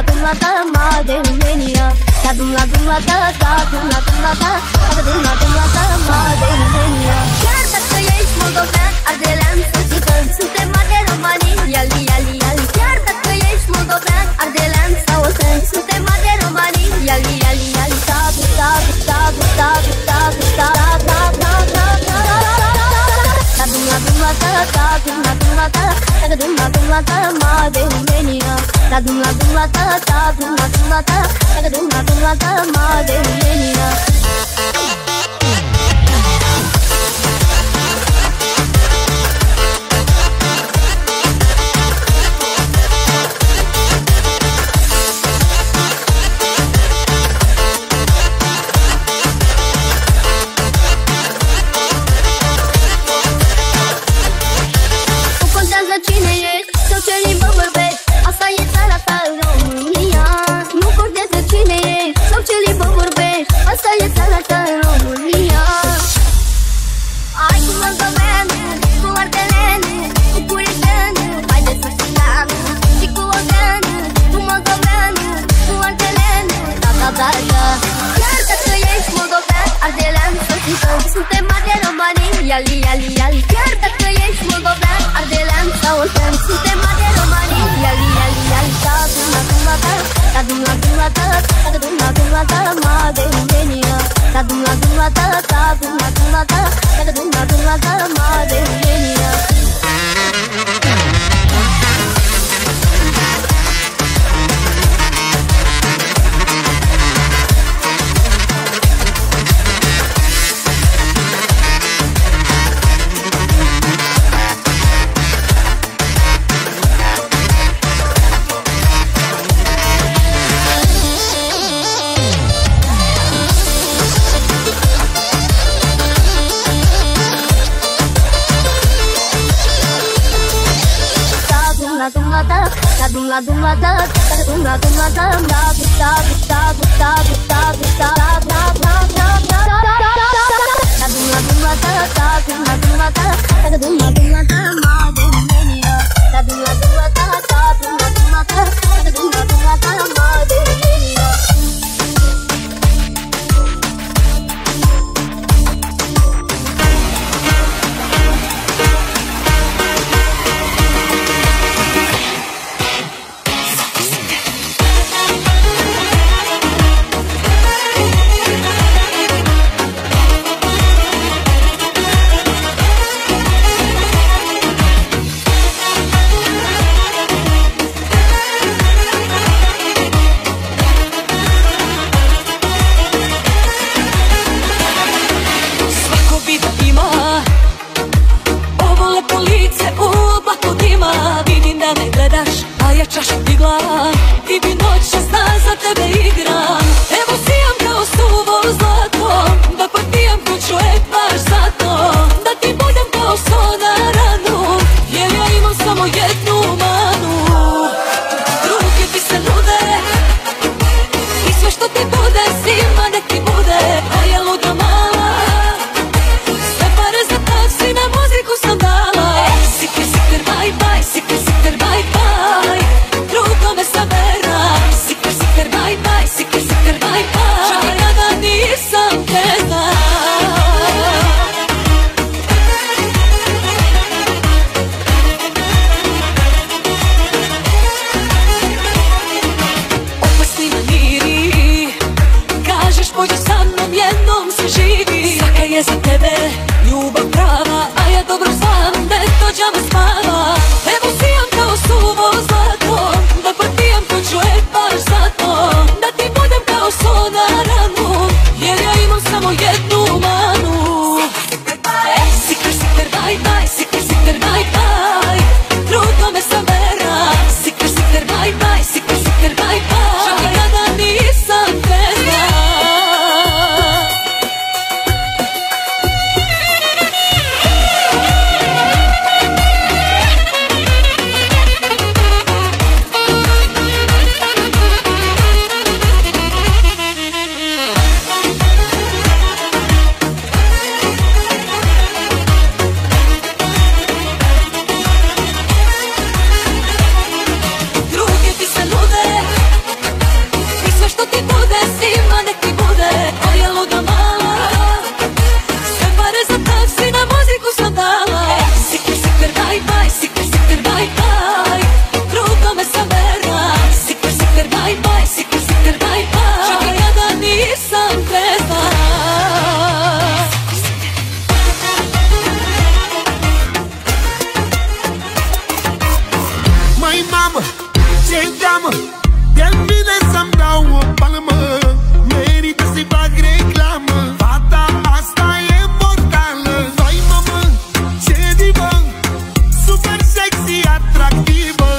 dumlata madenia ta dumlata madenia chiar dacă ești moldovean, ardelean sau țigan, suntem mari de romanii, iali, chiar dacă ești moldovean, ardelean sau osen, suntem mari de romanii, iali, cine ești sau ce limbă vorbești, asta e țara ta, România. Nu contează cine ești sau ce limbă vorbești, asta e țara ta, România. Ai cu moldoveană, cu ardeleană, cu bureșteană, haideți să țigană. Și cu odeană, cu moldoveană, cu ardeleană, da. Chiar dacă ești moldovean, ardelean sau țigan, suntem mari de romanii, iali. Chiar dacă ești moldovean, ardelean sau osen, suntem mari de romanii, iali. Ta dumlata madenia ta dumlata madenia. vine să-mi dau o palmă, merită să-i fac reclamă. Fata asta e mortală. Vai mamă, ce divă, super sexy, atractivă.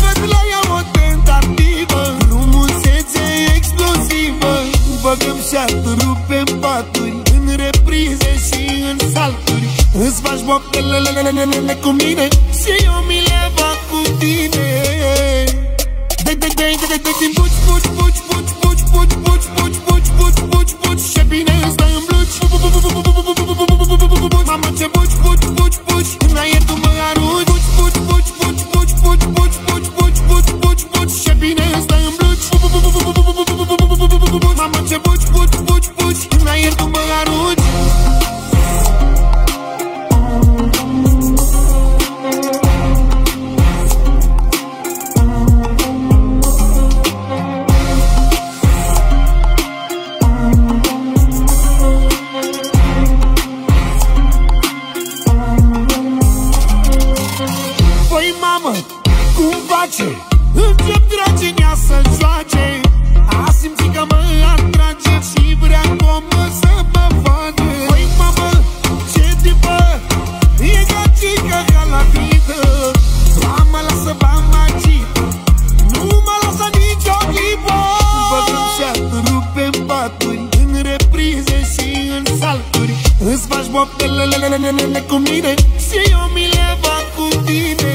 Văd la ea o tentativă, frumusețe explozivă. Băgăm șartă, rupem paturi, în reprize și în salturi. Îți faci boptelele cu mine și eu mi le fac cu tine. Puci, puci, puci, puci, puci, puci, puci, puci, puci, puci, puci, puci. Ce bine îți dai în bluci. Mamă, ce puci, puci, puci, puci, în aer tu mă arunci. Puci, puci, puci, puci, puci, puci, puci, puci, puci, puci, puci. Ce bine îți dai în bluci. Mamă, ce puci, puci, puci, puci, în aer tu mă arunci. Încep dragenia să joace, a simțit că mă atrage și vrea comă să mă vadă. Păi mamă, ce tipă, e gagică ca la vită. Ba mă lasă, ba mă agită, nu mă lasă nicio clipă. Băgăm șartă, rupem paturi, în reprize și în salturi. Îți faci boptelele cu mine și eu mi le fac cu tine.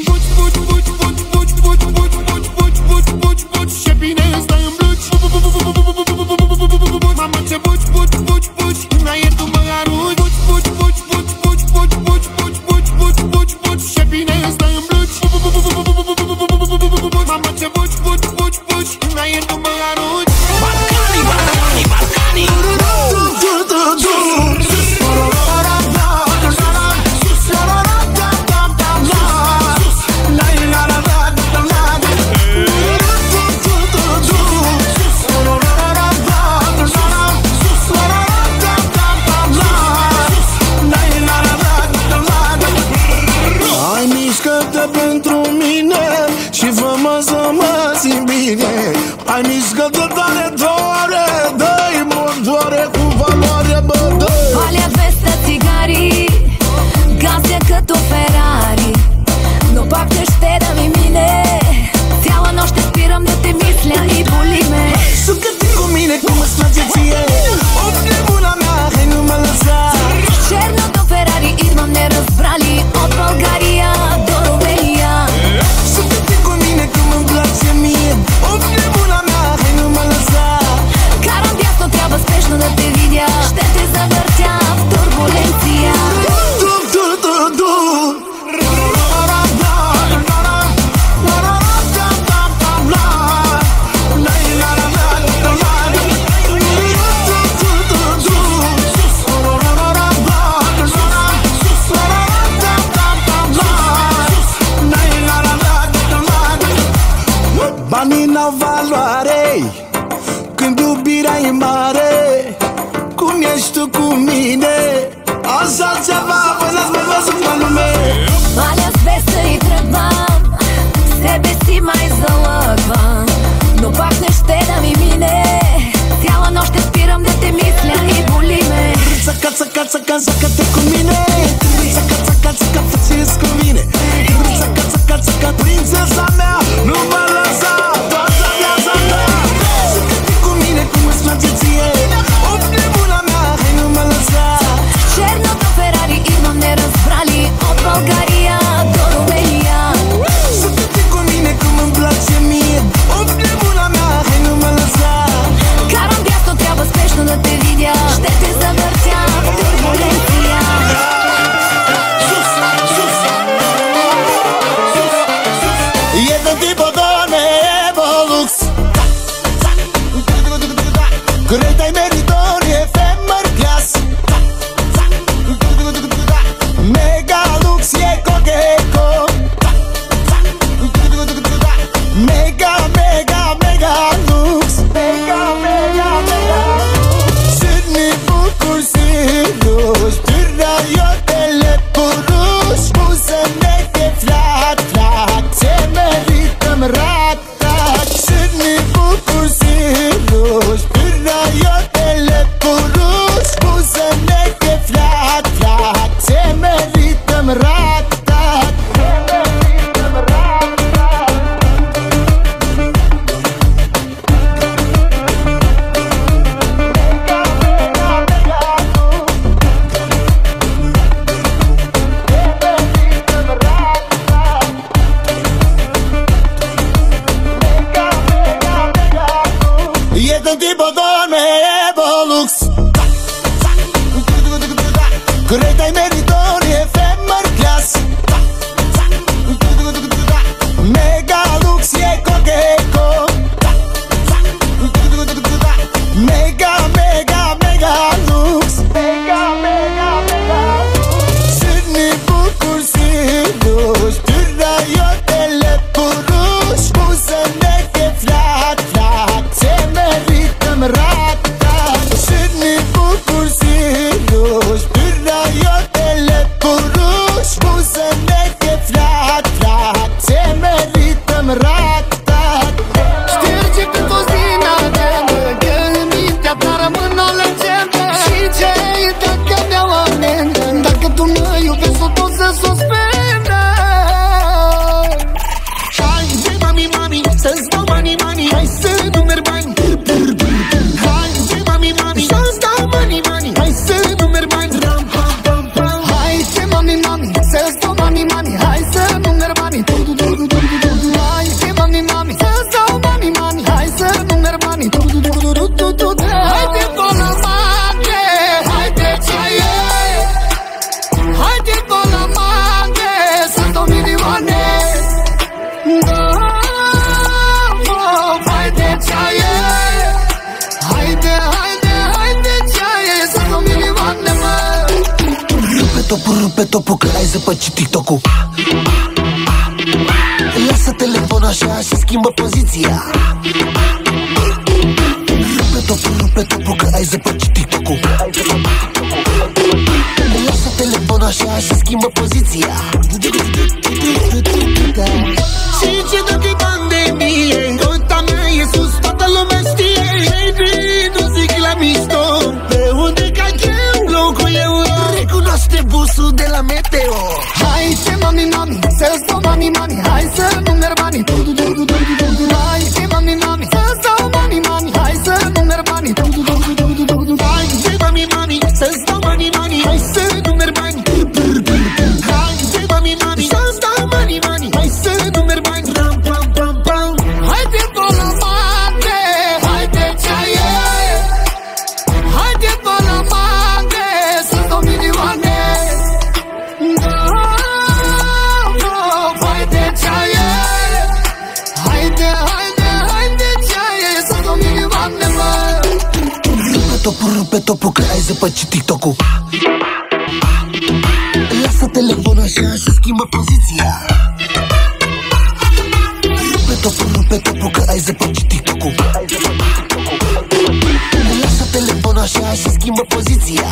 Puci, puci, puci, puci, puci, puci, puci, puci, puci, puci, puci, puci. Ce bine îți dai în bluci. Mamă, ce puci, puci, puci, puci, în aer tu mă arunci. Puci, puci, puci, puci, puci, puci, puci, puci, puci, puci, puci. Ce bine îți dai în bluci. Mamă, ce puci, puci, puci, puci, în aer tu mă arunci. Balcanii, Balcanii, Balcanii. Ai mișcă de tare doare, dă-i mordoare cu valoare, bă, dă-i. Olha veste țigari, gaze cât o Ferrari. No pak të shterëm i mine, Cijela no shtirëm dhe të misля i bulime. Su câti cu mine cum îți place ție, o nebuna mea, hai nu mă lăsa. Černo do Ferrari idem ne razbrali, od Bulgaria do Romania. Su câti cu mine cum îmi place mie, o nebuna mea, hai nu mă lăsa. Карам дясно, трябва спешно да те видя, ще те завъртя в турбуленция. Banii n-au valoare când iubirea e mare. Cum ești tu cu mine, așa ceva voi n-ați mai văzut pe lume. Ales без să-i trebam, себе си mai залъгвам. Но пак не ще да ми мине, цяла нощ ще спирам да те мисля и боли ме. Țaca, țaca, țaca, țaca-te cu mine. Țaca, țaca, țaca, faceți cu mine. Țaca, țaca, țaca, prințesa mea, nu mă lăsa toată viața mea. Țaca-te cu mine cum îți place ție, o nebuna mea, hai nu mă lăsa. Черно до Ферари идвам не разбрали, от България до Румения. Țaca-te cu mine cum îmi place mie, o nebuna mea, hai nu mă lăsa. Карам дясно, трябва спешно да те видя, ще те завъртя в турбуленция. Jedno tipo donne Evolux, Greta i meritori e femmer class, Mega Lux e Cogeco, Mega, mega, mega Lux, Mega, mega, mega Sydney bucur siluși, Târna iotele puruși, Puse neche flat, flat, Se merită rac-tac. Să ne bucur serios, până eu telepuruș. Buzele de flac-flac, se merităm rac-tac. Jeden tipo dorme Evolux Greta-i meritorie Femmer class Megalux e Cogeco Mega, mega, megalux Mega, mega, megalux. Să ne bucur serios, până eu telepuruș. Buzele de flac, flac, se merităm rac-tac. Să ne bucur serios, până eu telepuruș. Buzele de flac, flac, se merităm rac-tac. Șterge pe toți din agenda, că în mintea ta rămân o legendă. Și ce e dacă mi-au amendă? Dacă tu mă iubești, o tot să suspendă. Hai de mami, mami, să-ți dau bani, bani. Hai să numeri bani. Hai de mami, mami, să-ți dau bani, bani. Hai să numeri bani. Hai de mami, mami, să-ți dau bani, bani. Hai să numeri bani. Hai de mami, mami, să-ți dau bani, bani. Hai să numeri bani. Hai de bola mare, hai de ceaie. Hai de bola mare, să-ți dau milioane. Hai de ceaie. Haide, haide, haide ceaie, să-ți dau milioane, mă. Rupe topul, că ai zăpăcit TikTok-ul. Lasă telefonul așa și schimbă poziția. Rupe topul, că ai zăpăcit TikTok-ul. Lasă telefonul așa și schimbă poziția. Și ce dacă-i pandemie, conta mea e sus, toată lumea știe. Baby, nu zic la mișto, pe unde cac eu, locul eu. Recunoaște busul de la Meteo. Hai de mami, mami, să-ți dau bani, bani. Hai să numeri bani. Hai de mami, mami, să-ți dau bani, bani. Hai să numeri bani. Hai de mami, mami, să-ți dau bani, bani. Hai să numeri bani. Hai de mami, mami, să-ți dau bani, bani. Hai să numeri bani. Hai de bola mare, hai de ceaie. Hai de bola mare, să-ți dau milioane. Hai de ceaie. Haide, haide, haide ceaie, să-ți dau milioane, mă. Rupe topul, că ai zăpăcit TikTok-ul. Lasă telefonul așa și schimbă poziția. Rupe topul, că ai zăpăcit TikTok-ul. Lasă telefonul așa și schimbă poziția.